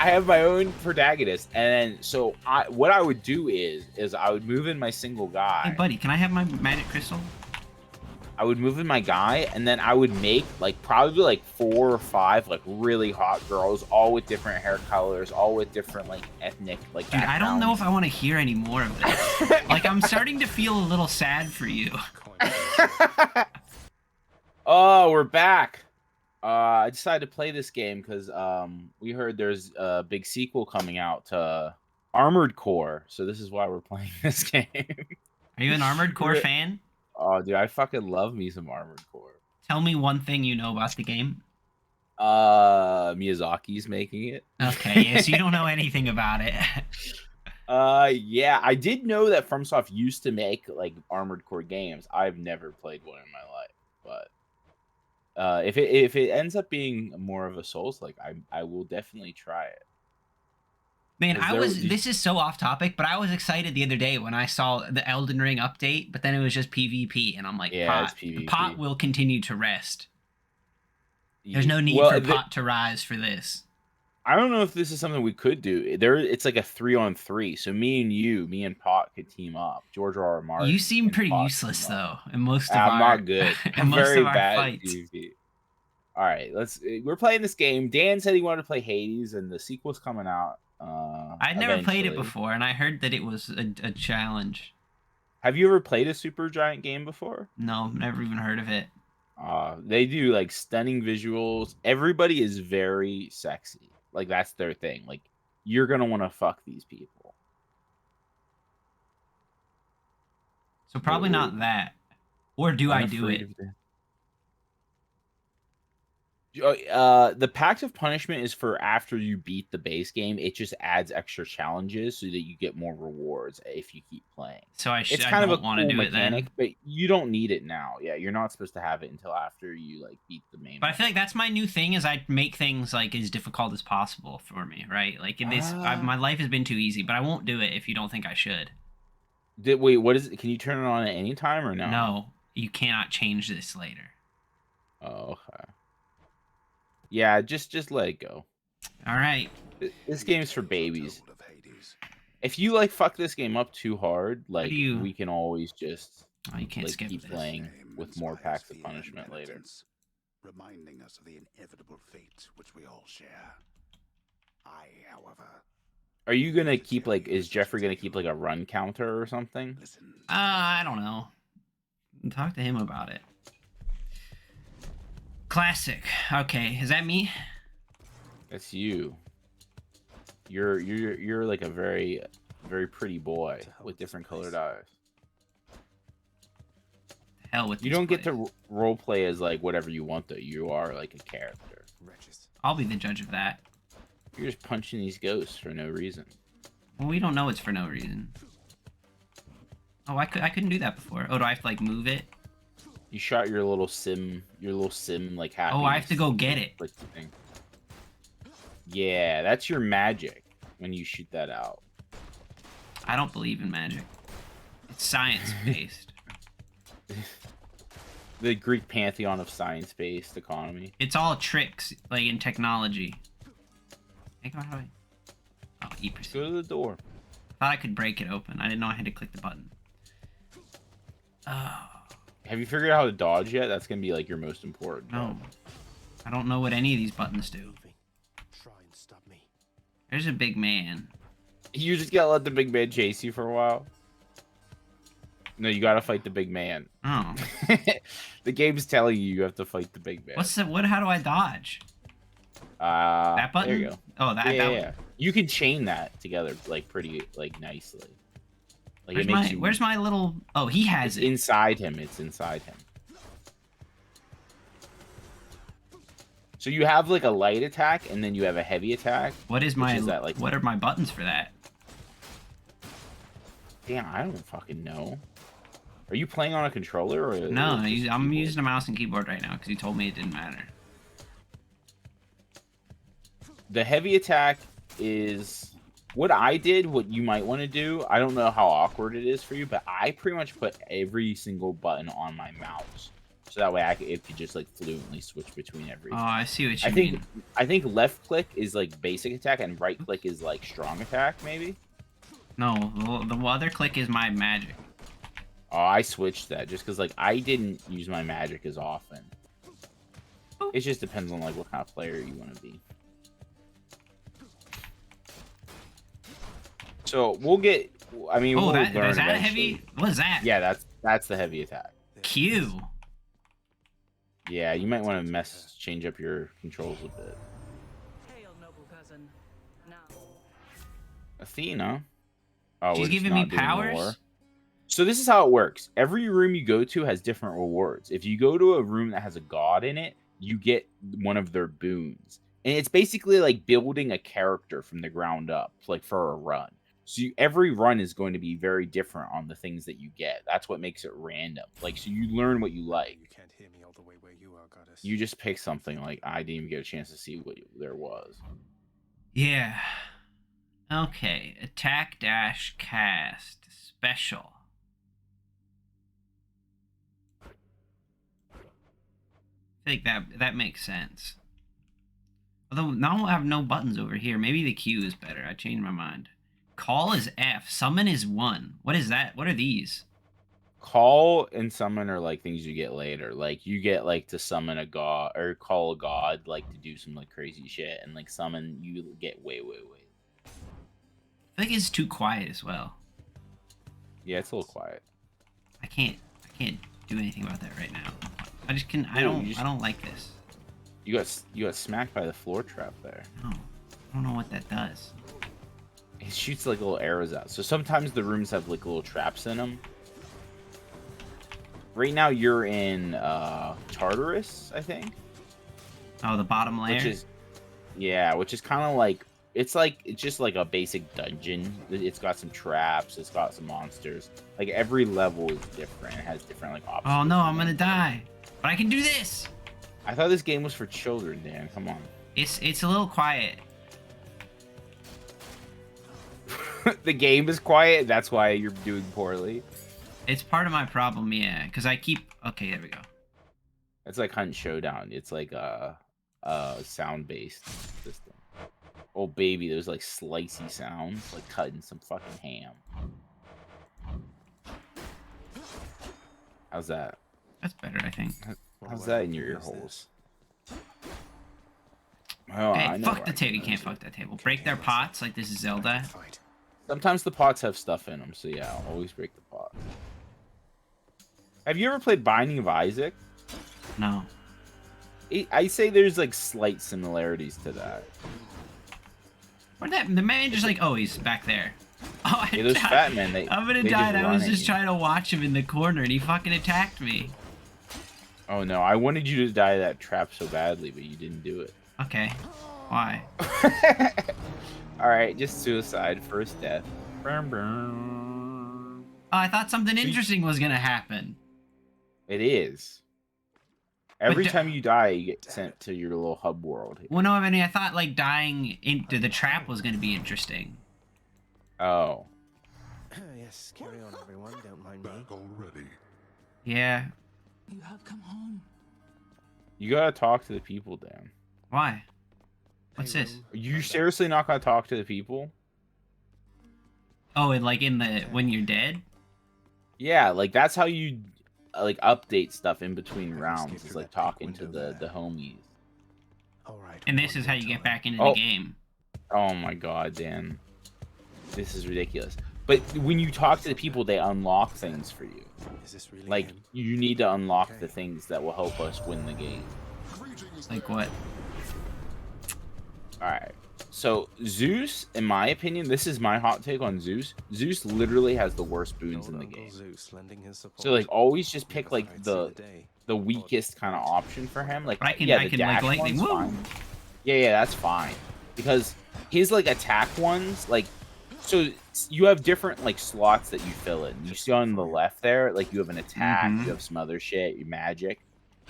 I have my own protagonist, and then so what I would do is I would move in my single Hey, guy. buddy, can I have my magic crystal? I would move in my guy, and then I would make like probably like 4 or 5 like really hot girls, all with different hair colors, all with different like ethnic like Dude, I don't know backgrounds. if I want to hear any more of this. Like, I'm starting to feel a little sad for you. Oh, we're back. I decided to play this game because we heard there's a big sequel coming out to Armored Core, so this is why we're playing this game. Are you an Armored Core fan? Oh, dude, I fucking love me some Armored Core. Tell me one thing you know about the game. Miyazaki's making it. Okay, yeah, so you don't know anything about it. Yeah, I did know that FromSoft used to make like Armored Core games. I've never played one in my life, but if it ends up being more of a Souls, like I will definitely try it. Man, Is there- this is so off topic, but I was excited the other day when I saw the Elden Ring update, but then it was just PvP, and I'm like, Yeah, it's Pot, PvP. Pot will continue to rest. There's no need for Pot to rise for this. I don't know if this is something we could do. It's like a 3-on-3. So me and Pot could team up. George R. Martin. You seem and pretty Pot useless team up. though in most of I'm our not good. in I'm most very of our bad at fights. PvP. All right, we're playing this game. Dan said he wanted to play Hades, and the sequel's coming out. I'd never played it eventually. before, and I heard that it was a challenge. Have you ever played a Super Giant game before? No, never even heard of it. They do like stunning visuals. Everybody is very sexy. Like that's their thing. Like you're gonna want to fuck these people. So probably not that. Or do I do it? The Pact of Punishment is for after you beat the base game. It just adds extra challenges so that you get more rewards if you keep playing. So It's I kind of a don't want to cool do it mechanic, then. but you don't need it now. Yeah, you're not supposed to have it until after you like beat the main. But I feel like that's my new thing is I make things like as difficult as possible for me, right? Like in this, my life has been too easy, but I won't do it if you don't think I should. Wait, what is it? Can you turn it on at any time or no? No, you cannot change this later. Oh, okay. Yeah, just let it go. All right. This game's for babies. If you like fuck this game up too hard, like we can always just you can't like, skip keep this. playing with more packs of punishment later. Reminding us of the inevitable fate which we all share. I, however, are you gonna keep like? Is Jeffrey gonna keep like a run counter or something? I don't know. Talk to him about it. Classic. Okay, is that me? That's you. You're like a very pretty boy with different colored eyes. Hell with you don't get to role play as like whatever you want though. You are like a character. I'll be the judge of that. You're just punching these ghosts for no reason. Well, we don't know it's for no reason. Oh, I couldn't do that before. Oh, do I have to like move it? You shot your little sim like happiness. Oh, I have to go get it. Thing. Yeah, that's your magic when you shoot that out. I don't believe in magic. It's science-based. The Greek pantheon of science-based economy. It's all tricks, like in technology. How do I... Oh, E-percent. Go to the door. I thought I could break it open. I didn't know I had to click the button. Oh. Have you figured out how to dodge yet? That's gonna be like your most important. No. I don't know what any of these buttons do. Try and stop me. There's a big man. You just gotta let the big man chase you for a while. No, you gotta fight the big man. Oh. The game's telling you have to fight the big man. What's the how do I dodge? That button? There you go. Oh, that yeah. You can chain that together like pretty like nicely. Like where's my little? Oh, he has it inside him. It's inside him. So you have like a light attack, and then you have a heavy attack. What is my? That, like, what are my buttons for that? Damn, I don't fucking know. Are you playing on a controller or? No, I'm using a mouse and keyboard right now because you told me it didn't matter. The heavy attack is what I did. What you might want to do. I don't know how awkward it is for you, but I pretty much put every single button on my mouse. so that way it could just like fluently switch between Oh, everything. I see what you I mean. think left click is like basic attack and right click is like strong attack maybe. No, the other click is my magic. Oh, I switched that just because like I didn't use my magic as often. It just depends on like what kind of player you want to be. So we'll get. I mean, Oh, we'll that learn is that eventually. heavy? What is that? Yeah, that's the heavy attack. Q. Yeah, you might want to change up your controls a bit. Hail, noble cousin. Now, Athena. Oh, She's we're just giving me not doing powers? lore. So this is how it works. Every room you go to has different rewards. If you go to a room that has a god in it, you get one of their boons. And it's basically like building a character from the ground up, like for a run. So every run is going to be very different on the things that you get. That's what makes it random. Like, so you learn what you like. You can't hear me all the way where you are, goddess. You just pick something like I didn't even get a chance to see what there was. Yeah. Okay. Attack dash cast special. I feel like that makes sense. Although now I have no buttons over here. Maybe the Q is better. I changed my mind. Call is F. Summon is 1. What is that? What are these? Call and summon are like things you get later. Like you get like to summon a god or call a god like to do some like crazy shit, and like summon you get way. I feel like it's too quiet as well. Yeah, it's a little quiet. I can't do anything about that right now. I just can. I Ooh, don't like this. You got smacked by the floor trap there. No, I don't know what that does. It shoots like little arrows out. So sometimes the rooms have like little traps in them. Right now you're in Tartarus, I think. Oh, the bottom layer. Which is kind of like it's just like a basic dungeon. It's got some traps. It's got some monsters. Like every level is different. It has different like options. Oh no, I'm gonna die. But I can do this. I thought this game was for children, Dan. Come on. It's a little quiet. The game is quiet. That's why you're doing poorly. It's part of my problem, yeah. Because I keep. Okay, there we go. It's like Hunt Showdown. It's like a sound-based system. Oh baby, there's like slicey sounds, like cutting some fucking ham. How's that? That's better, I think. How's that in your ear holes? Oh, I Hey, know fuck where the I table. You can can't use fuck it. that table. Break their pots like this is Zelda. Fight. Sometimes the pots have stuff in them, so yeah, I'll always break the pot. Have you ever played Binding of Isaac? No. I say there's like slight similarities to that. What that? The man just like, oh, he's back there. Oh, I Yeah, those died. fat men, I'm gonna they die. just I was run at just you. trying to watch him in the corner, and he fucking attacked me. Oh no, I wanted you to die of that trap so badly, but you didn't do it. Okay. Why? Alright, just suicide, first death. Burn, burn. Oh, I thought something See- interesting was gonna happen. It is. Every da- time you die, you get sent to your little hub world. Well, no, I mean, I thought like dying into the trap was gonna be interesting. Oh. Yes, carry on, everyone. Don't mind me. Back already. Yeah. you have come home. You gotta talk to the people, Dan. Why? What's Hey, this? Rome, Are you I'm back. seriously not gonna talk to the people? Oh, and like in the when you're dead. Yeah, like that's how you like update stuff in between I can rounds. skip Is through like that pink talking to window the there. homies. All right. And this one is how more you get time. back into Oh. the game. Oh my god, Dan. This is ridiculous. But when you talk to the people, they unlock things for you. Is this really Like, him? you need to unlock the Okay. things that will help us win the game. Like what? Alright. So, Zeus, in my opinion, this is my hot take on Zeus. Zeus literally has the worst boons in Old the Uncle game. Zeus lending his support. So, like, always just pick, Never like, thought I'd see the day. the weakest kind of option for him. Like, But I can yeah, I the can like dash lightning. one's Woo! fine. Yeah, that's fine. Because his, like, attack ones, like, so you have different, like, slots that you fill in. You see on the left there, like, you have an attack, Mhm. you have some other shit, your magic.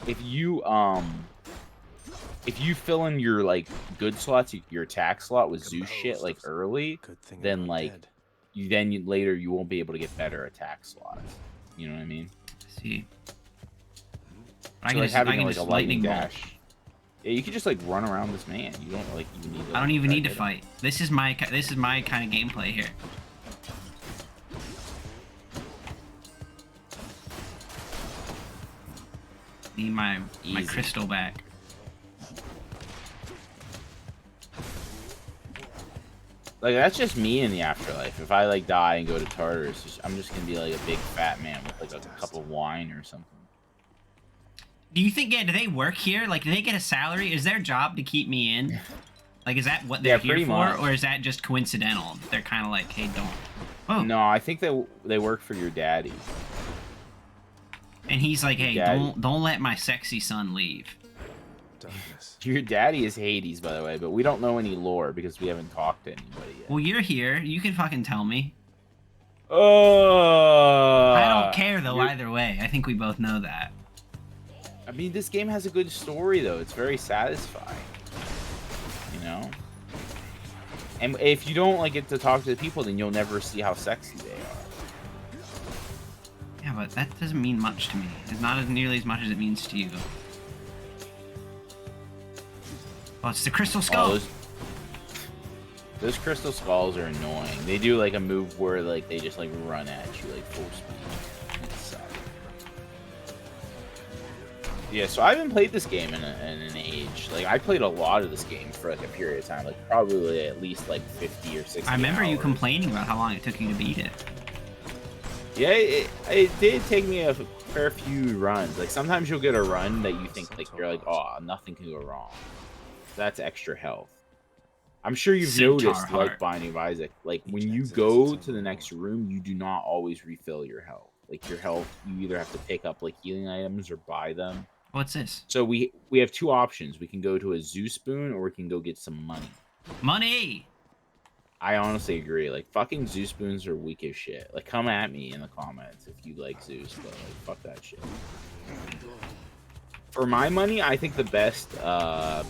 If you fill in your, like, good slots, your attack slot with Zeus shit, like, early, Good thing I'm then, not like, dead. later you won't be able to get better attack slots. You know what I mean? See. I So, can like just, I having can like a just lightning bolt. dash. Yeah, you could just like run around this man. You don't like even need to. I don't even try need to hit him. fight. This is my kind of gameplay here. Need my Easy. crystal back. Like that's just me in the afterlife. If I like die and go to Tartarus, I'm just gonna be like a big fat man with like a cup of wine or something. Do you think? Yeah, do they work here? Like, do they get a salary? Is their job to keep me in? Like, is that what they're Yeah, here pretty for, much. or is that just coincidental? They're kind of like, hey, don't. Oh, No, I think they work for your daddy. and he's like, hey, Daddy. don't let my sexy son leave. Darkness. Your daddy is Hades, by the way, but we don't know any lore because we haven't talked to anybody yet. Well, you're here. You can fucking tell me. I I don't care though either way. I think we both know that. I mean, this game has a good story though. It's very satisfying. You know. And if you don't like get to talk to the people, then you'll never see how sexy they are. Yeah, but that doesn't mean much to me. It's not as nearly as much as it means to you. Oh, it's the crystal skull. Oh, those crystal skulls are annoying. They do like a move where like they just like run at you like full speed. It sucks. Yeah, so I haven't played this game in an age. Like I played a lot of this game for like a period of time, like probably at least like 50 or 60. I remember you hours. complaining about how long it took you to beat it. Yeah, it did take me a fair few runs. Like sometimes you'll get a run that you think like you're like, oh, nothing can go wrong. That's extra health. I'm sure you've Centaur noticed, heart. like Binding of Isaac, like when you go to the next room, you do not always refill your health. Like your health, you either have to pick up like healing items or buy them. What's this? So we have two options. We can go to a Zeus spoon or we can go get some money. Money! I honestly agree. Like fucking Zeus spoons are weak as shit. Like come at me in the comments if you like Zeus, but like fuck that shit. For my money, I think the best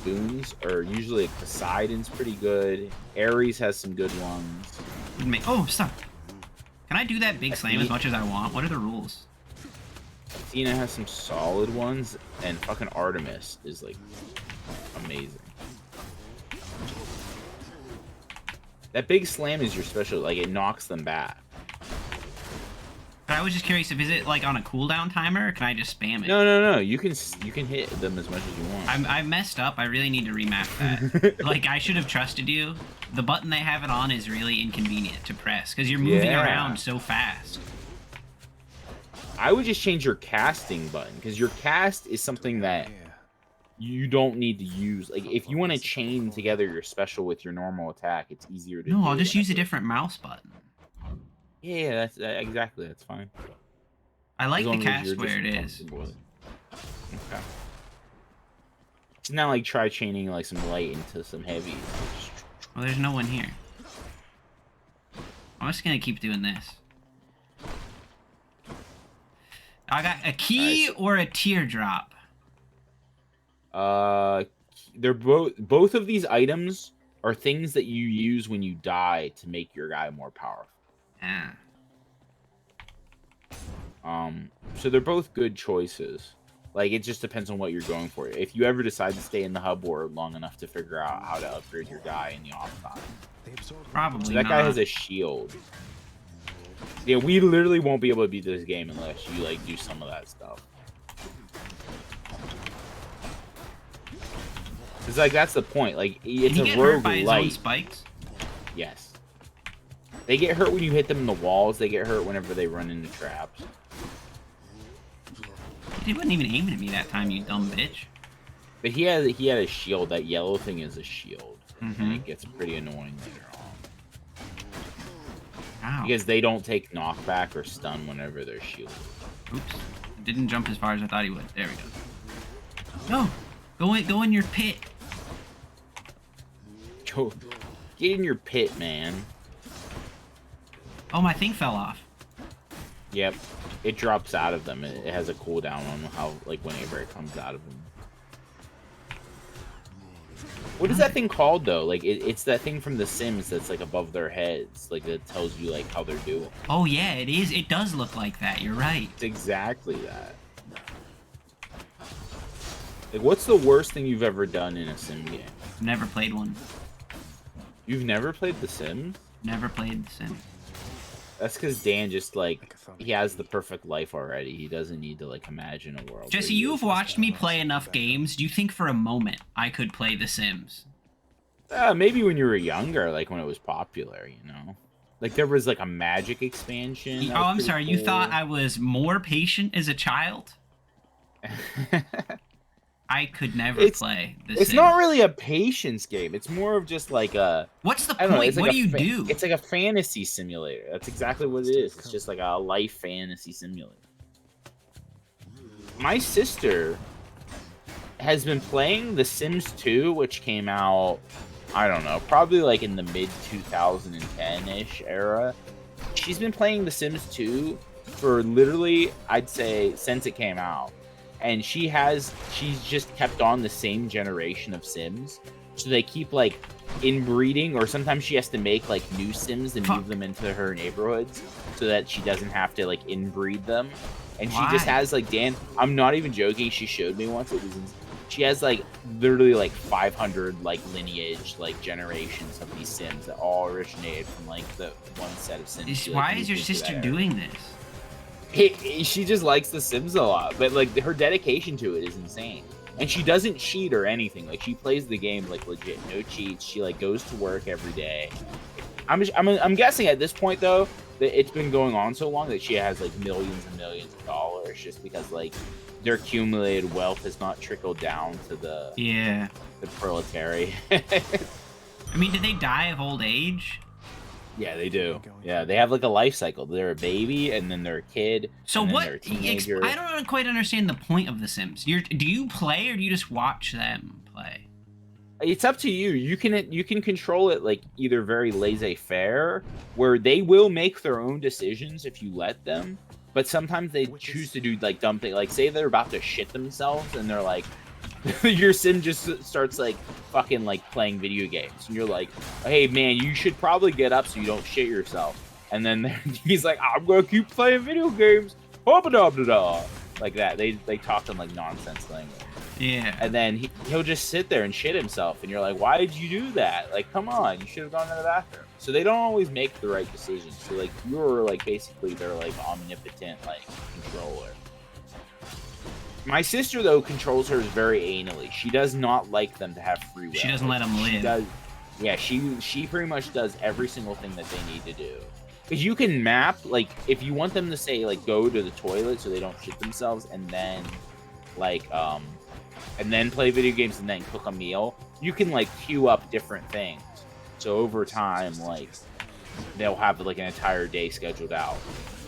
boons are usually like Poseidon's pretty good. Ares has some good ones. Oh, stop. Can I do that big slam as much as I want? What are the rules? Athena has some solid ones, and fucking Artemis is like amazing. That big slam is your special, like it knocks them back. But I was just curious, if is it like on a cooldown timer, or can I just spam it? No. You can hit them as much as you want. I messed up. I really need to remap that. Like, I should have trusted you. The button they have it on is really inconvenient to press, because you're moving Yeah. around so fast. I would just change your casting button, because your cast is something that you don't need to use. Like, if you want to chain together your special with your normal attack, it's easier to do. No, I'll just use a whenever- different mouse button. Yeah, that's exactly. That's fine. I like As the long as cast you're where just it is. comfortable with it. Okay. It's not like try chaining like some light into some heavy. Well, there's no one here. I'm just gonna keep doing this. I got a key or a teardrop. They're both of these items are things that you use when you die to make your guy more powerful. Ah. So they're both good choices. Like, it just depends on what you're going for. If you ever decide to stay in the hub world long enough to figure out how to upgrade your guy in the off time. Probably So that not. guy has a shield. Yeah, we literally won't be able to beat this game unless you, like, do some of that stuff. It's like, that's the point. Like, it's Can he a get hurt rogue by his own light. spikes? Yes. They get hurt when you hit them in the walls. They get hurt whenever they run into traps. He wasn't even aiming at me that time, you dumb bitch. But he had a shield. That yellow thing is a shield. And Mhm. it gets pretty annoying later on. Ow. Because they don't take knockback or stun whenever they're shielded. Oops. Didn't jump as far as I thought he would. There we go. No! Go in your pit. Go, get in your pit, man. Oh, my thing fell off. Yep. It drops out of them. It has a cooldown on how, like, whenever it comes out of them. What is that thing called, though? Like, it's that thing from The Sims that's, like, above their heads. Like, that tells you, like, how they're doing. Oh, yeah, it is. It does look like that. You're right. It's exactly that. Like, what's the worst thing you've ever done in a sim game? Never played one. You've never played The Sims? Never played The Sims. That's because Dan just, like, Like a he has the perfect life already. He doesn't need to, like, imagine a world. where Jesse, he you've is watched me himself. play enough games. Do you think for a moment I could play The Sims? Maybe when you were younger, like, when it was popular, you know? Like, there was, like, a magic expansion. that Oh, was I'm pretty sorry. You cool. thought I was more patient as a child? I could never It's- play The It's Sims. not really a patience game. It's more of just, like, a... What's the I don't know. point? It's like What a do you fa- do? It's like a fantasy simulator. That's exactly what it is. It's just like a life fantasy simulator. My sister has been playing The Sims 2, which came out, I don't know, probably like in the mid 2010-ish era. She's been playing The Sims 2 for literally, I'd say, since it came out. And she's just kept on the same generation of Sims. So they keep like inbreeding, or sometimes she has to make like new Sims and move them into her neighborhoods so that she doesn't have to like inbreed them. And she just Why? has like, Dan, I'm not even joking, she showed me once, she has like literally like 500 like lineage, like generations of these Sims that all originated from like the one set of Sims. she, like, Why is moved your into sister that doing this? she just likes The Sims a lot, but like her dedication to it is insane. And she doesn't cheat or anything. Like, she plays the game like legit, no cheats. She like goes to work every day. I'm guessing at this point though that it's been going on so long that she has like millions and millions of dollars, just because like their accumulated wealth has not trickled down to the Yeah. proletariat. I mean, did they die of old age? Yeah, they do. Yeah, they have like a life cycle. They're a baby, and then they're a kid. So and then what? they're a teenager. I don't quite understand the point of The Sims. Do you play or do you just watch them play? It's up to you. You can control it like either very laissez-faire, where they will make their own decisions if you let them, but sometimes they choose to do like dumb things. Like, say they're about to shit themselves, and they're like, your sim just starts like fucking like playing video games, and you're like, hey man, you should probably get up so you don't shit yourself. And then he's like, I'm gonna keep playing video games, da like that. They talk in like nonsense language. Yeah. And then he'll just sit there and shit himself, and you're like, why did you do that? Like, come on, you should have gone to the bathroom. So they don't always make the right decisions. So like, you're like basically their like omnipotent like controller. My sister though controls hers very anally. She does not like them to have free will. She doesn't let them She live. does, yeah, she pretty much does every single thing that they need to do. Because you can map, like, if you want them to say like go to the toilet so they don't shit themselves, and then like and then play video games and then cook a meal, you can like queue up different things. So over time, like, they'll have like an entire day scheduled out.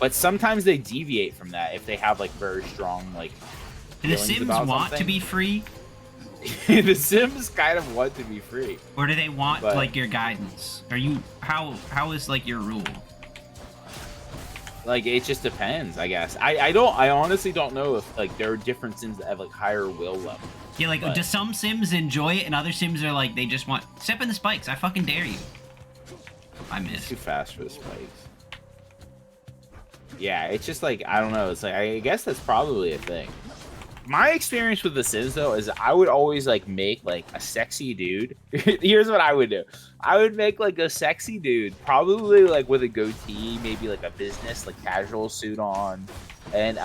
But sometimes they deviate from that if they have like very strong like Do the feelings Sims about want to something. be free, The Sims kind of want to be free. or do they want But- like your guidance? Are you how is like your rule? Like, it just depends, I guess. I honestly don't know if like there are different Sims that have like higher will level. Yeah, like But- do some Sims enjoy it and other Sims are like they just want step in the spikes. I fucking dare you. I It's missed. too fast for the spikes. Yeah, it's just like, I don't know. It's like, I guess that's probably a thing. My experience with The Sims though is I would always like make like a sexy dude. Here's what I would do. I would make like a sexy dude, probably like with a goatee, maybe like a business like casual suit on, and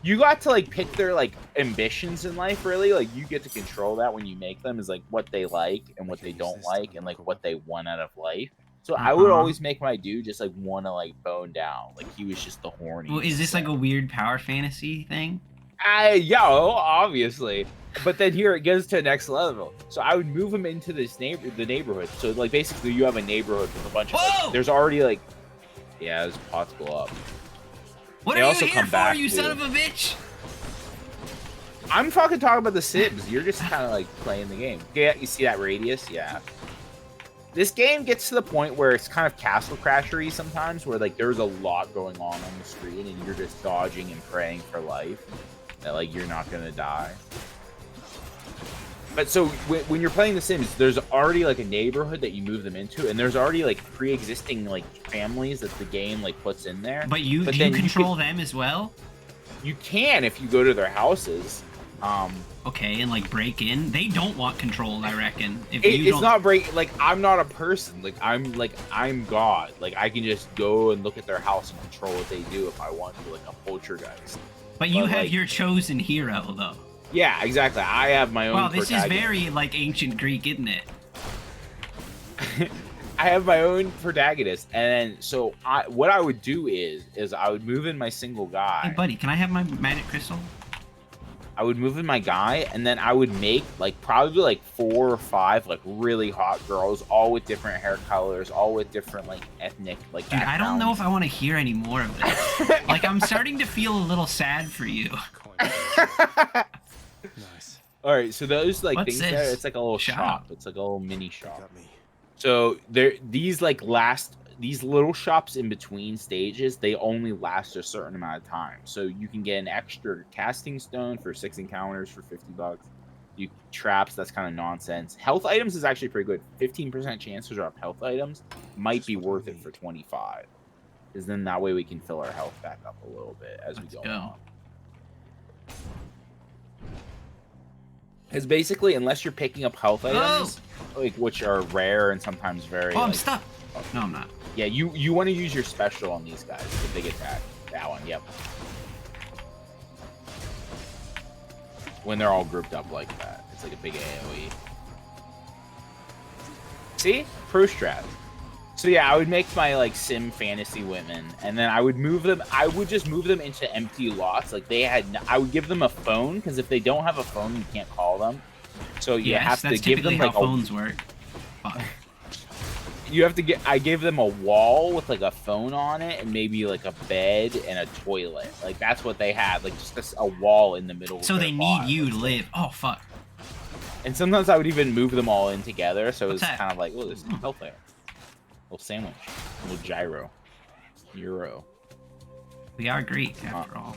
you got to like pick their like ambitions in life. Really, like you get to control that when you make them, is like what they like and what they don't like, and like what they want out of life. So I would Uh-huh. always make my dude just like want to like bone down, like he was just the horny. Well, is this like a weird power fantasy thing? Obviously. But then here it goes to the next level. So I would move him into this the neighborhood. So like basically you have a neighborhood with a bunch of Whoa! like, there's already like, yeah, there's pots go up. What They are also you here come for, back, you son too. of a bitch? I'm fucking talking about The Sims. You're just kind of like playing the game. Yeah, you see that radius? Yeah. This game gets to the point where it's kind of Castle Crashery sometimes, where like there's a lot going on the screen and you're just dodging and praying for life that like you're not gonna die. But so when you're playing The Sims, there's already like a neighborhood that you move them into, and there's already like pre-existing like families that the game like puts in there. But do you then control them as well? You can if you go to their houses, Okay, and like break in. They don't want control, I reckon. If you It's don't... not break. Like I'm not a person. I'm God. Like I can just go and look at their house and control what they do if I want to, like a poltergeist. But you but, have like- your chosen hero, though. Yeah, exactly. I have my own. Wow, this is protagonist. very like ancient Greek, isn't it? I have my own protagonist, and then so what I would do is I would move in my single guy. Hey, buddy, can I have my magic crystal? I would move in my guy, and then I would make like probably like 4 or 5 like really hot girls, all with different hair colors, all with different like ethnic like. Dude, I don't know if I want to hear any more of this. Like, I'm starting to feel a little sad for you. Nice. All right, so those like What's things this? there, it's like a little Shop. shop. It's like a little mini You shop. got me. So these little shops in between stages, they only last a certain amount of time. So you can get an extra casting stone for 6 encounters for $50. You traps, that's kind of nonsense. Health items is actually pretty good. 15% chance to drop health items might be That's what I worth it need. for 25. Because then that way we can fill our health back up a little bit as Let's we go. on. Because basically, unless you're picking up health items, like which are rare and sometimes very. Oh, I'm like, stuck. No, I'm not. yeah, you want to use your special on these guys, the big attack. That one, yep. When they're all grouped up like that. It's like a big AoE. See? Pro strat. So yeah, I would make my like sim fantasy women, and then I would move them. I would just move them into empty lots. Like they had, I would give them a phone because if they don't have a phone, you can't call them. So you Yes, have to that's give typically them how like phones work. Fuck. you have to get. I gave them a wall with like a phone on it, and maybe like a bed and a toilet. Like that's what they had. Like just a wall in the middle. So of they their need lot. you to live. Oh, fuck. And sometimes I would even move them all in together, so What's it's that? kind of like, oh, there's some health there. Little sandwich, little gyro, euro, We are Greek, after all.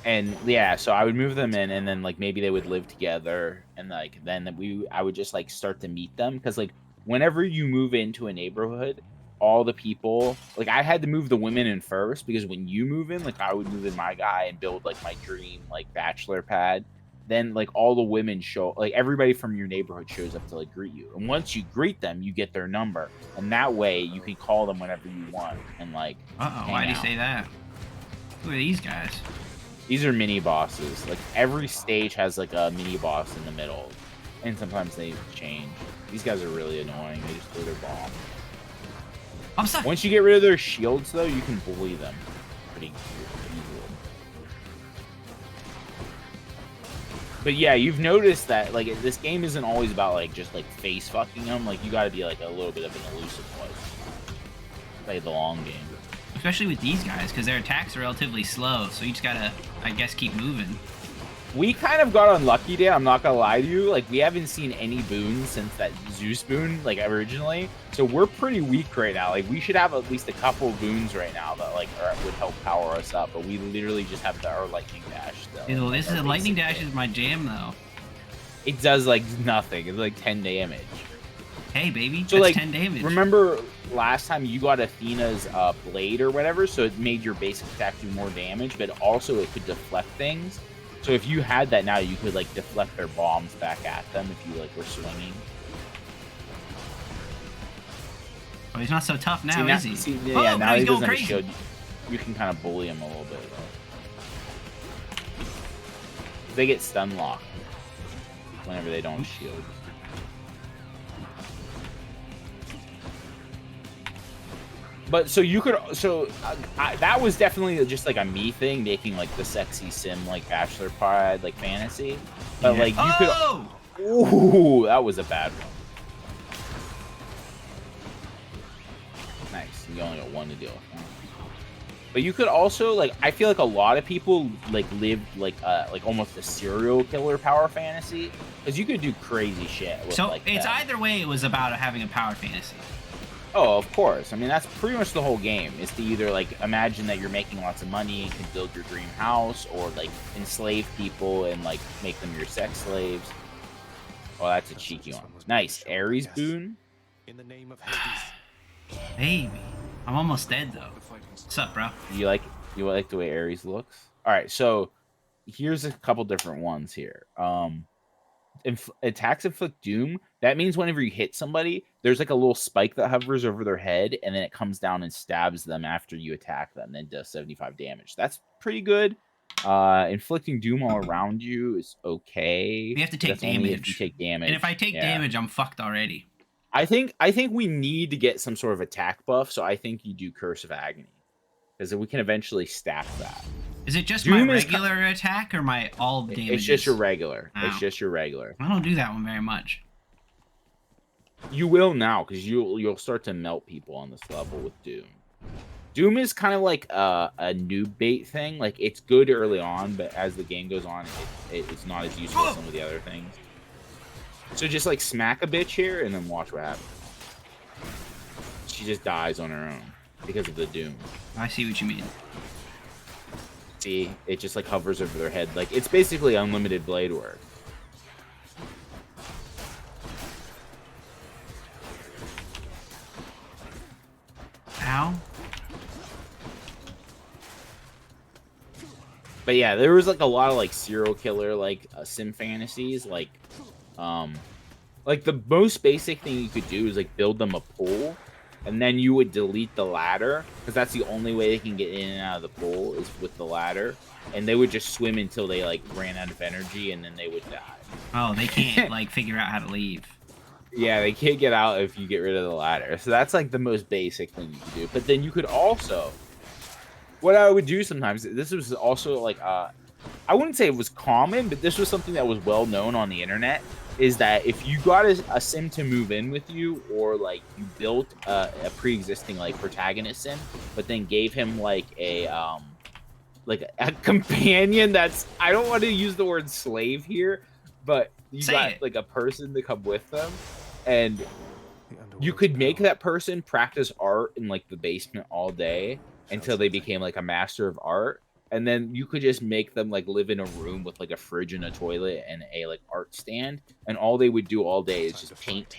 and yeah. So I would move them in, and then like maybe they would live together, and like then I would just like start to meet them because like whenever you move into a neighborhood, all the people like I had to move the women in first because when you move in, like I would move in my guy and build like my dream like bachelor pad. Then like all the women show, like everybody from your neighborhood shows up to like greet you, and once you greet them you get their number, and that way you can call them whenever you want. And like Uh-oh, hang why'd you out. say that? Who are these guys? These are mini bosses. Like every stage has like a mini boss in the middle, and sometimes they change. These guys are really annoying. They just throw their bomb. I'm stuck. Once you get rid of their shields though, you can bully them pretty easily. But yeah, you've noticed that like this game isn't always about like just like face fucking them. Like you got to be like a little bit of an elusive place. Play the long game. Especially with these guys, because their attacks are relatively slow, so you just gotta, I guess, keep moving. We kind of got unlucky, Dan. I'm not gonna lie to you. Like we haven't seen any boons since that Zeus boon, like originally. So we're pretty weak right now. Like we should have at least a couple boons right now that like would help power us up. But we literally just have our lightning dash. Though. Dude, well, Like, this our is lightning basic dash thing. is my jam, though. It does like nothing. It's like 10 damage. Hey, baby, So that's like, 10 damage. remember last time you got Athena's blade or whatever, so it made your basic attack do more damage, but also it could deflect things. So if you had that now, you could like deflect their bombs back at them if you like were swinging. Oh, he's not so tough now, See, now, is he? see, Oh, yeah, now he's he going doesn't have a crazy. shield. You can kind of bully him a little bit. They get stun locked whenever they don't shield. But so you could, that was definitely just like a me thing, making like the sexy sim like bachelor pad like fantasy. But Yeah. like you Oh! could, ooh, that was a bad one. Nice, you only got one to deal with. Huh? But you could also like, I feel like a lot of people like live like almost a serial killer power fantasy because you could do crazy shit. With, So like, it's that. either way, it was about having a power fantasy. Oh, of course. I mean, that's pretty much the whole game. Is to either like imagine that you're making lots of money and can build your dream house, or like enslave people and like make them your sex slaves. Oh, that's a cheeky one. Nice, Ares boon. In the name of Hades. Baby. I'm almost dead, though. What's up, bro? You like the way Ares looks? All right, so here's a couple different ones here. Attacks inflict doom. That means whenever you hit somebody, there's like a little spike that hovers over their head, and then it comes down and stabs them after you attack them, and does 75 damage. That's pretty good. Inflicting doom all around you is okay. We have to take That's only if damage. you take damage. And if I take Yeah. damage, I'm fucked already. I think we need to get some sort of attack buff, so I think you do Curse of Agony, because we can eventually stack that. Is it just Doom my is regular attack or my all damage? It's just your regular. It's Ow. just your regular. I don't do that one very much. You will now, because you'll start to melt people on this level with Doom. Doom is kind of like a noob bait thing. Like, it's good early on, but as the game goes on, it's not as useful as some of the other things. So just like smack a bitch here, and then watch what happens. She just dies on her own because of the Doom. I see what you mean. See, it just like hovers over their head. Like, it's basically unlimited blade work. Ow. But yeah, there was like a lot of like serial killer like sim fantasies, like the most basic thing you could do is like build them a pool, and then you would delete the ladder, because that's the only way they can get in and out of the pool is with the ladder, and they would just swim until they like ran out of energy, and then they would die. Oh, they can't like figure out how to leave. Yeah, they can't get out if you get rid of the ladder. So that's like the most basic thing you could do. But then you could also, what I would do sometimes, this was also like, I wouldn't say it was common, but this was something that was well known on the internet, is that if you got a sim to move in with you, or like you built a pre-existing like protagonist sim, but then gave him like a companion that's, I don't want to use the word slave here, but you Say got it. like a person to come with them, and The you underworld's could make power. that person practice art in like the basement all day until they became like a master of art, and then you could just make them like live in a room with like a fridge and a toilet and a like art stand, and all they would do all day is just paint,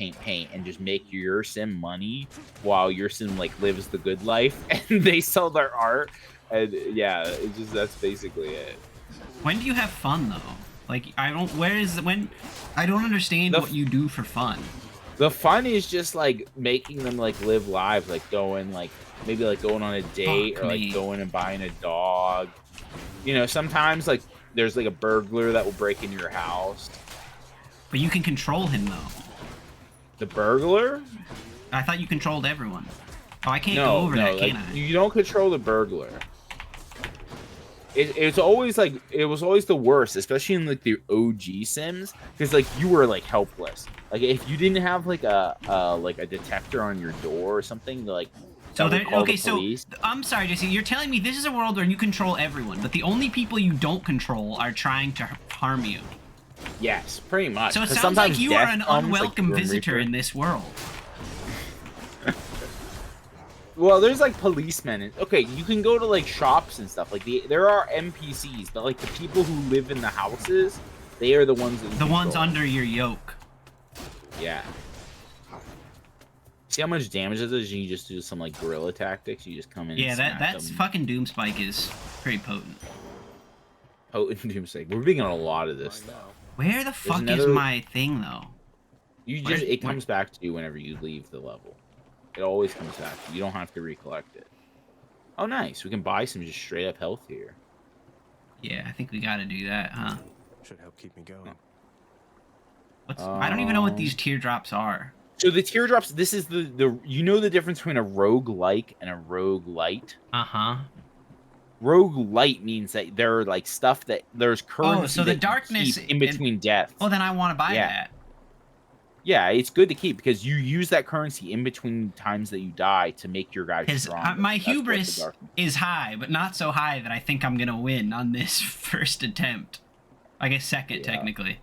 and just make your sim money while your sim like lives the good life, and they sell their art, and yeah, it's just, that's basically it. When do you have fun though? Like I don't. Where is when? I don't understand The what you do for fun. The fun is just like making them like live lives, like going like maybe like going on a date, Fuck or like me. going and buying a dog. You know, sometimes like there's like a burglar that will break into your house. But you can control him though. The burglar? I thought you controlled everyone. Oh, I can't No, go over no, that, like, can I? you don't control the burglar. It's always like, it was always the worst, especially in like the OG Sims, because like you were like helpless. Like if you didn't have like a detector on your door or something, like So that would there, call okay, the so police. I'm sorry, Jesse. You're telling me this is a world where you control everyone, but the only people you don't control are trying to harm you. Yes, pretty much. So it 'Cause sounds like sometimes you are death an comes, like, unwelcome Grim visitor Reaper. in this world. Well, there's like policemen. Okay, you can go to like shops and stuff. Like there are NPCs, but like the people who live in the houses, they are the ones that you The ones control. under your yoke. Yeah. See how much damage it does? You just do some like guerrilla tactics. You just come in. Yeah, and that smack that's them. fucking Doomspike is pretty potent. Potent doomsday. We're being on a lot of this Mine stuff. now. Where the fuck is another- my thing though? You Where's- just it where- comes back to you whenever you leave the level. It always comes back to you. You don't have to recollect it. Oh, nice. We can buy some just straight up health here. Yeah, I think we gotta do that, huh? Should help keep me going. I don't even know what these teardrops are. So the teardrops, this is the you know the difference between a rogue like and a rogue light? Uh-huh. Rogue light means that there are like stuff that there's currency so the that you darkness keep in between deaths. Oh, then I want to buy Yeah. that. Yeah, it's good to keep because you use that currency in between times that you die to make your guys Because stronger. my That's what the hubris darkness- is high, but not so high that I think I'm gonna win on this first attempt. I guess second, Yeah. technically.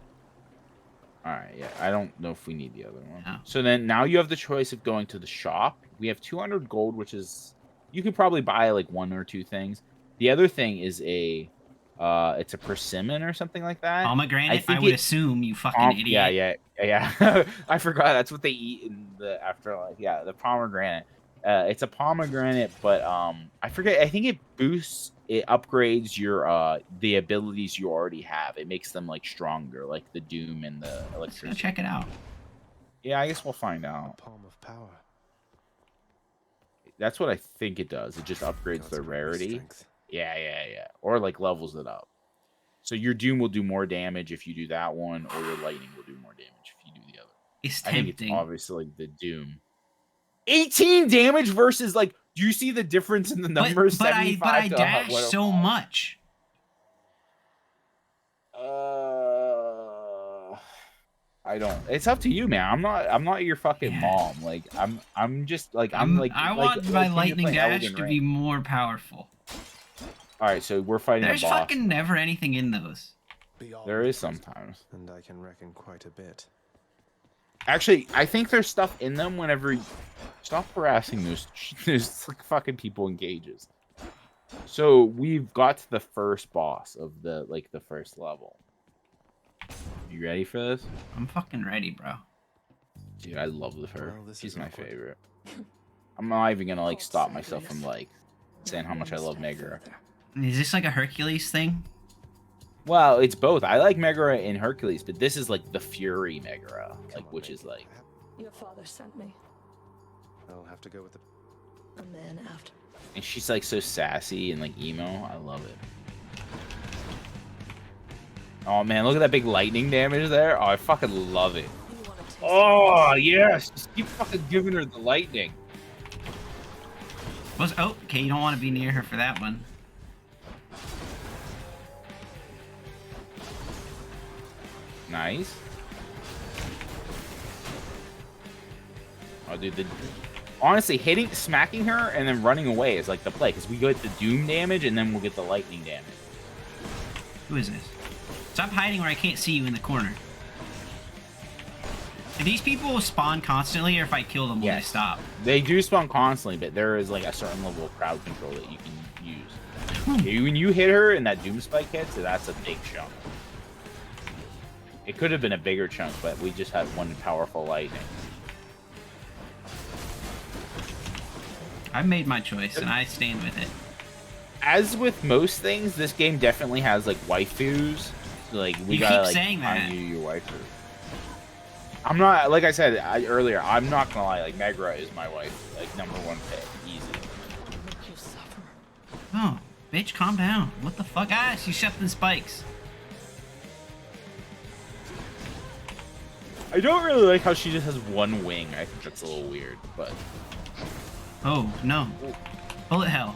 All right, yeah. I don't know if we need the other one. No. So then now you have the choice of going to the shop. We have 200 gold, which is you could probably buy like one or two things. The other thing is it's a persimmon or something like that. Pomegranate, I, think would it- assume, you fucking idiot. Yeah. I forgot that's what they eat in the afterlife. Yeah, the pomegranate. It's a pomegranate, but I forget. I think it upgrades your the abilities you already have. It makes them like stronger, like the Doom and the Let's go Electricity. check it out. Yeah, I guess we'll find A out. palm of power. That's what I think it does. It just upgrades God's their given me rarity. strength. Yeah. Or like levels it up. So your Doom will do more damage if you do that one, or your Lightning will do more damage if you do the other. It's I think it's tempting. obviously the Doom. 18 damage versus like, do you see the difference in the numbers? But I 75 to dash 105? so much. I don't. It's up to you, man. I'm not your fucking Yeah. mom. Like I'm just like I'm like. I like, want my like when you're lightning playing dash Elden to Ring. be more powerful. All right, so we're fighting There's a boss. fucking never anything in those. Beyond There is prison. sometimes. And I can reckon quite a bit. Actually, I think there's stuff in them whenever you stop harassing those like fucking people in cages. So we've got to the first boss of the first level. You ready for this? I'm fucking ready, bro. Dude, I love her. Well, this She's is my awkward. favorite. I'm not even gonna like stop myself from like saying how much I love Megara. Is this like a Hercules thing? Well, it's both. I like Megara and Hercules, but this is like the Fury Megara, Come like on, which mate. is like Your father sent me. I'll have to go with the. A man after. and she's like so sassy and like emo. I love it. Oh man, look at that big lightning damage there. Oh, I fucking love it. You want to taste Oh yes, just keep fucking giving her the lightning. Oh, okay, you don't want to be near her for that one. Nice. Oh, dude, honestly, smacking her and then running away is like the play, because we get the Doom damage and then we'll get the lightning damage. Who is this? Stop hiding where I can't see you in the corner. Do these people spawn constantly, or if I kill them, will they Yes. stop? They do spawn constantly, but there is like a certain level of crowd control that you can use. When you hit her and that Doom spike hits, that's a big chunk. It could have been a bigger chunk, but we just had one powerful lightning. I've made my choice, and I stand with it. As with most things, this game definitely has like waifus. Like we You gotta keep like saying that. find you your waifu. I'm not, like I said earlier, I'm not gonna lie. Like Megara is my wife, like #1 pick, easy. make you suffer. Oh, bitch, calm down. What the fuck? Ah, she's shoving spikes. I don't really like how she just has one wing. I think that's a little weird, but Oh, no. Bullet hell.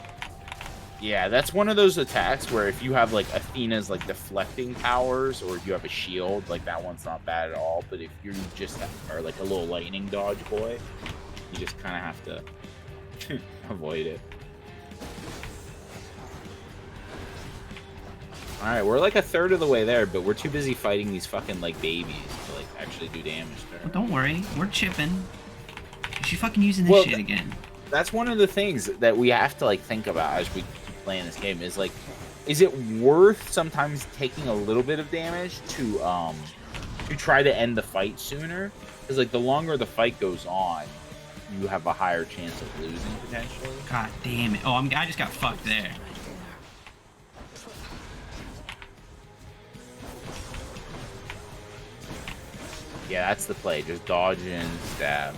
yeah, that's one of those attacks where if you have like Athena's like deflecting powers, or if you have a shield, like that one's not bad at all. But if you just are like a little lightning dodge boy, you just kind of have to avoid it. All right, we're like a third of the way there, but we're too busy fighting these fucking like babies to like actually do damage to her. Well, don't worry. We're chipping. Is she fucking using this Well, shit again? That's one of the things that we have to like think about as we keep playing this game, is like, is it worth sometimes taking a little bit of damage to try to end the fight sooner? Because like the longer the fight goes on, you have a higher chance of losing potentially. God damn it. Oh, I just got fucked there. Yeah, that's the play. Just dodge and stab.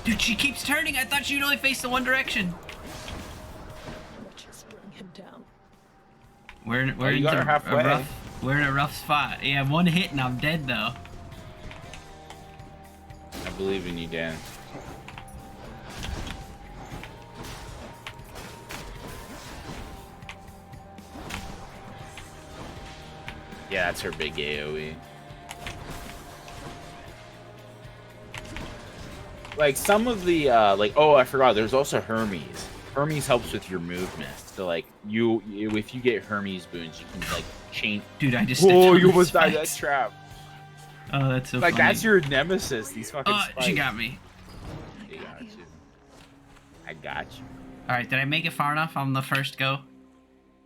Dude, she keeps turning. I thought she'd only face the one direction. Just bring him down. We're you in got her a halfway. we're in a rough spot. Yeah, one hit and I'm dead though. I believe in you, Dan. Yeah, that's her big AoE. Like some of the oh, I forgot, there's also Hermes. Hermes helps with your movement. So like if you get Hermes boons, you can like change. Dude, I just stepped Oh, on you the almost died that spikes. trap. Oh, that's so Like funny. that's your nemesis. These fucking spikes. She got me. I got you. I got you. All right, did I make it far enough on the first go?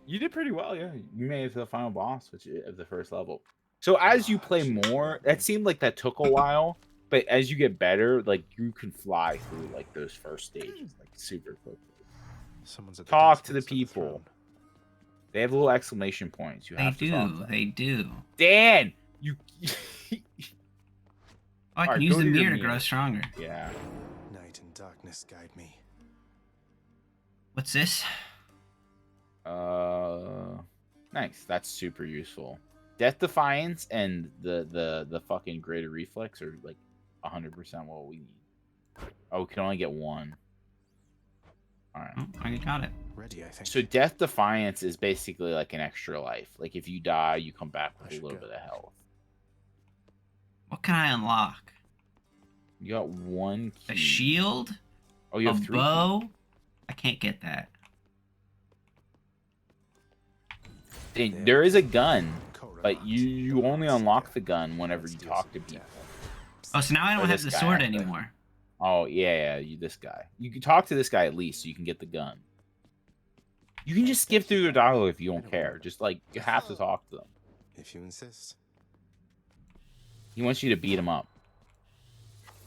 You did pretty well, yeah. You made it to the final boss, which of the first level. So as you play more, that seemed like that took a while, but as you get better, like you can fly through like those first stages like super quickly. Someone's at the Talk desk to the next people. throne. They have little exclamation points. You They have to talk to do. them. They do. Dan, you. Oh, I can Alright, use go the to your mirror to meal. grow stronger. Yeah. Night and darkness guide me. What's this? Nice. That's super useful. Death Defiance and the fucking greater reflex are like 100% what we need. Oh, we can only get one. All right. Oh, I got it. Ready, I think. So Death Defiance is basically like an extra life. Like if you die, you come back I with a should little go. bit of health. What can I unlock? You got one key. A shield? Oh, you A have three. bow? I can't get that. Keys. There is a gun, Korra, but you only unlock the gun whenever you talk to people. Oh, so now I Or don't have this the guy, sword actually. anymore. Oh yeah, you this guy. You can talk to this guy at least, so you can get the gun. You can just skip through their dialogue if you don't care. Just like you have to talk to them. If you insist. He wants you to beat him up.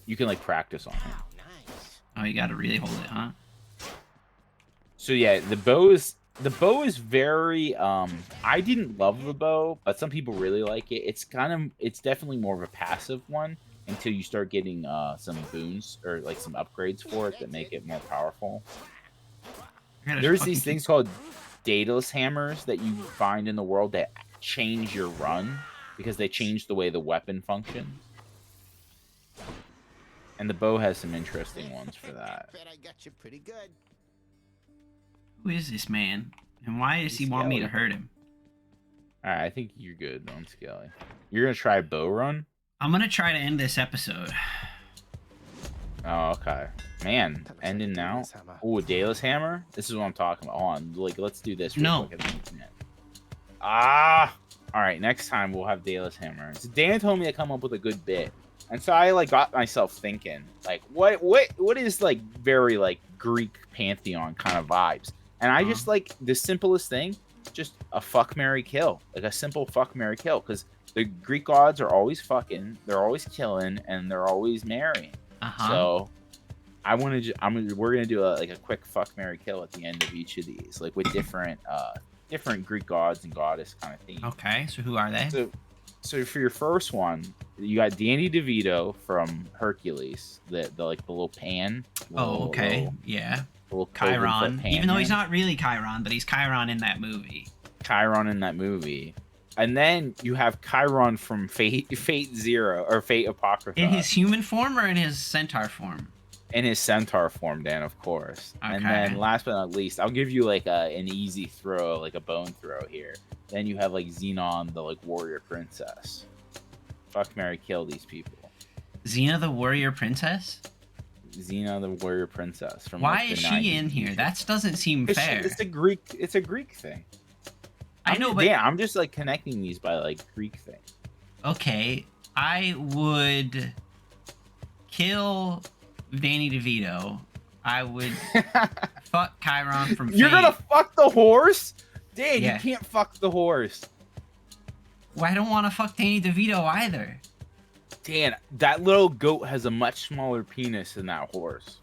You can like practice on him. Oh, you gotta really hold it, huh? So yeah, the bow is very I didn't love the bow, but some people really like it. It's definitely more of a passive one until you start getting some boons or like some upgrades for it that make it more powerful. I gotta There's fucking these things called Daedalus hammers that you find in the world that change your run because they change the way the weapon functions. And the bow has some interesting ones for that. Bet I got you pretty good. Who is this man? And why does he He's want me to Skelly. hurt him? Alright, I think you're good on Skelly. You're gonna try bow run? I'm gonna try to end this episode. Oh, okay. Man, That looks like ending a now. Daedalus hammer. Oh, Daedalus hammer? This is what I'm talking about. Hold on, like let's do this real No. quick. Ah! Alright, next time we'll have Daedalus hammer. So Dan told me to come up with a good bit. And so I like got myself thinking, like, what is like very like Greek pantheon kind of vibes? And I just like the simplest thing, just a fuck, marry, kill, like a simple fuck, marry, kill, because the Greek gods are always fucking, they're always killing, and they're always marrying. Uh-huh. So we're gonna do a quick fuck, marry, kill at the end of each of these, like with different Greek gods and goddess kind of themes. Okay, so who are they? So for your first one, you got Danny DeVito from Hercules, the little pan. Oh, okay. Yeah. Little cloven foot Chiron. pan Even though he's man. not really Chiron, but he's Chiron in that movie. Chiron in that movie. And then you have Chiron from Fate Zero or Fate Apocrypha. In his human form or in his centaur form? In his centaur form, Dan, of course. And Okay. then last but not least, I'll give you like an easy throw, like a bone throw here. Then you have like Xenon, the like warrior princess. Fuck, marry, kill these people. Xena the warrior princess? Xena, the warrior princess from. Why like, the is she 90s. in here? That doesn't seem fair. It's a Greek thing. I know, but I'm just like connecting these by like Greek things. okay, I would kill Danny DeVito. I would fuck Chiron from Fate. You're gonna fuck the horse, Dan. Yeah. You can't fuck the horse, Well, I don't want to fuck Danny DeVito either. Dan. That little goat has a much smaller penis than that horse.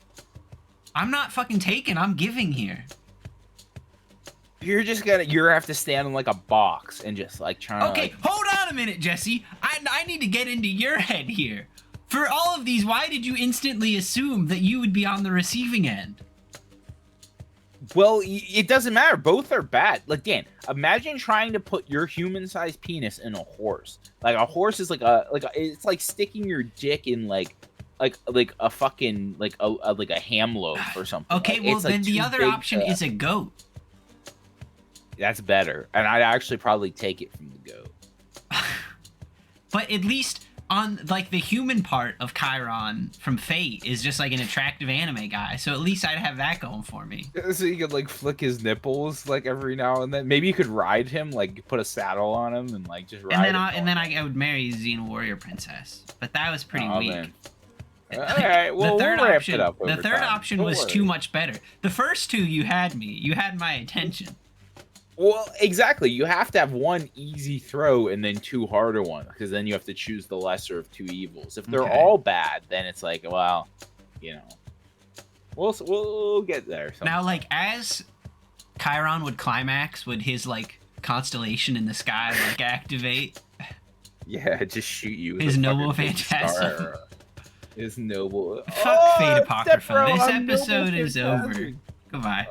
I'm not fucking taking. I'm giving here. You're gonna have to stand in like a box and just like trying to. Okay, Like, hold on a minute, Jesse. I need to get into your head here. For all of these, why did you instantly assume that you would be on the receiving end? well, it doesn't matter. Both are bad. Like Dan, imagine trying to put your human-sized penis in a horse. Like a horse is it's like sticking your dick in like a fucking like a ham loaf or something. Okay, Like, well it's, like, then the too other big option to- is a goat. That's better, and I'd actually probably take it from the goat. But at least on like the human part of Chiron from Fate is just like an attractive anime guy. So at least I'd have that going for me. So you could like flick his nipples like every now and then. Maybe you could ride him, like put a saddle on him and like just ride. And then I would marry Xena Warrior Princess. But that was pretty weak. Man. All right, well, the third we'll wrap option, it up. the over third time. option Don't was worry. too much better. The first two, you had me. You had my attention. Well, exactly. You have to have one easy throw and then two harder ones, because then you have to choose the lesser of two evils. If they're Okay. all bad, then it's like, well, you know, we'll get there. Now, like, as Chiron would climax, would his, like, constellation in the sky, like, activate? Yeah, just shoot you. with His a noble fucking big phantasm. star. His noble. Fuck Fate Oh, Apocrypha. Stepbro, This I'm noble episode is over. phantasm. Goodbye.